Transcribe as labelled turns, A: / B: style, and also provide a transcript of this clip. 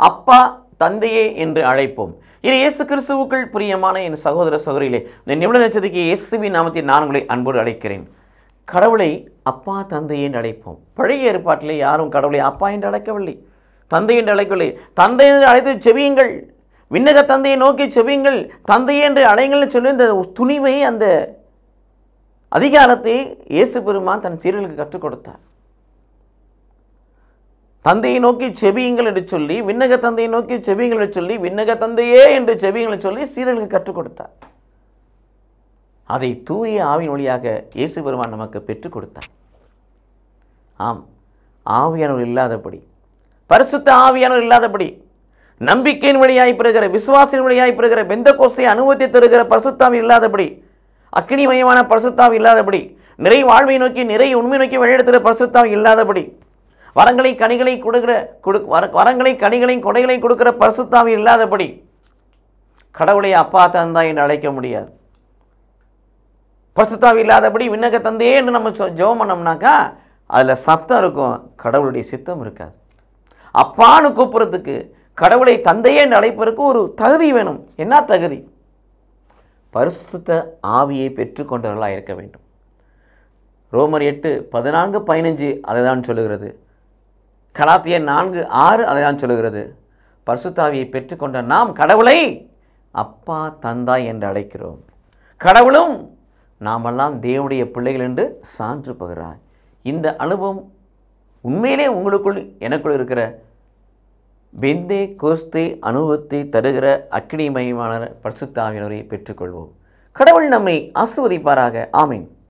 A: அப்பா தந்தையே என்று அழைப்போம். இது இயேசு கிறிஸ்துவுக்குள் பிரியமான என் சகோதர சகோதரிகளே, இந்த நிமிட நட்சத்திரக்கு இயேசுவின் நாமத்தில் நான் உங்களை அன்போடு அழைக்கிறேன். கடவுளை அப்பா தந்தையே என்று அழைப்போம். பழைய ஏற்பாட்டிலே யாரும் கடவுளை அப்பா என்று அழைக்கவில்லை, தந்தை என்று அழைக்கவில்லை. தந்தை என்று அழைத்து செவியுங்கள், விண்ணக தந்தையை நோக்கி செவியுங்கள், தந்தையே என்று அழைங்கள் சொல்லி இந்த துணிவை, அந்த அதிகாரத்தை இயேசு பெருமான் தன் சீடர்களுக்கு கற்றுக் கொடுத்தார். தந்தையை நோக்கி செபியுங்கள் என்று சொல்லி, விண்ணக தந்தையை நோக்கி செபியுங்கள் என்று சொல்லி, விண்ணக தந்தையே என்று செபியுங்கள் என்று சொல்லி சீடர்களுக்கு கற்றுக் கொடுத்தார். அதை தூய ஆவியின் வழியாக இயேசு பெருமான் நமக்கு பெற்றுக் கொடுத்தார். ஆம், ஆவியானவர் இல்லாதபடி, பரிசுத்த ஆவியானவர் இல்லாதபடி, நம்பிக்கையின் வழியாய் பெறுகிற, விசுவாசின் வழியாய் பெறுகிற, பெந்தெகோஸ்தை அனுபவத்தை தருகிற பரிசுத்தாவி இல்லாதபடி, அக்கினிமயமான பரிசுத்தாவி இல்லாதபடி, நிறை வாழ்வை நோக்கி, நிறை உண்மை நோக்கி வழிநடத்துகிற பரிசுத்தாவி இல்லாதபடி, வரங்களை கனிகளை கொடைகளை கொடுக்கிற பரிசுத்தாவி இல்லாதபடி கடவுளை அப்பா தந்தா என்று அழைக்க முடியாது. பரிசுத்தாவி இல்லாதபடி விண்ணக தந்தையே என்று நம்ம ஜெபம் பண்ணோம்னாக்கா அதில் சத்தம் இருக்கும், கடவுளுடைய சித்தம் இருக்காது. அப்பான்னு கூப்பிட்றதுக்கு, கடவுளை தந்தையே என்று அழைப்பதற்கு ஒரு தகுதி வேணும். என்ன தகுதி? பரிசுத்த ஆவியை பெற்றுக்கொண்டவர்களாக இருக்க வேண்டும். ரோமர் 8:14-15 அதை தான் சொல்லுகிறது. கலாத்தியர் 4:6 அதை தான் சொல்லுகிறது. பரிசுத்த ஆவியை பெற்றுக்கொண்ட நாம் கடவுளை அப்பா தந்தா என்று அழைக்கிறோம். கடவுளும் நாமெல்லாம் தேவனுடைய பிள்ளைகள் என்று சான்று பகிறார். இந்த அனுபவம் உண்மையிலே உங்களுக்குள் எனக்குள் இருக்கிற பெந்தெகோஸ்தே அனுபவத்தை தருகிற அக்கினிமயமான பரிசுத்த ஆவியானவரை பெற்றுக்கொள்வோம். கடவுள் நம்மை ஆசீர்வதிப்பாராக. ஆமென்.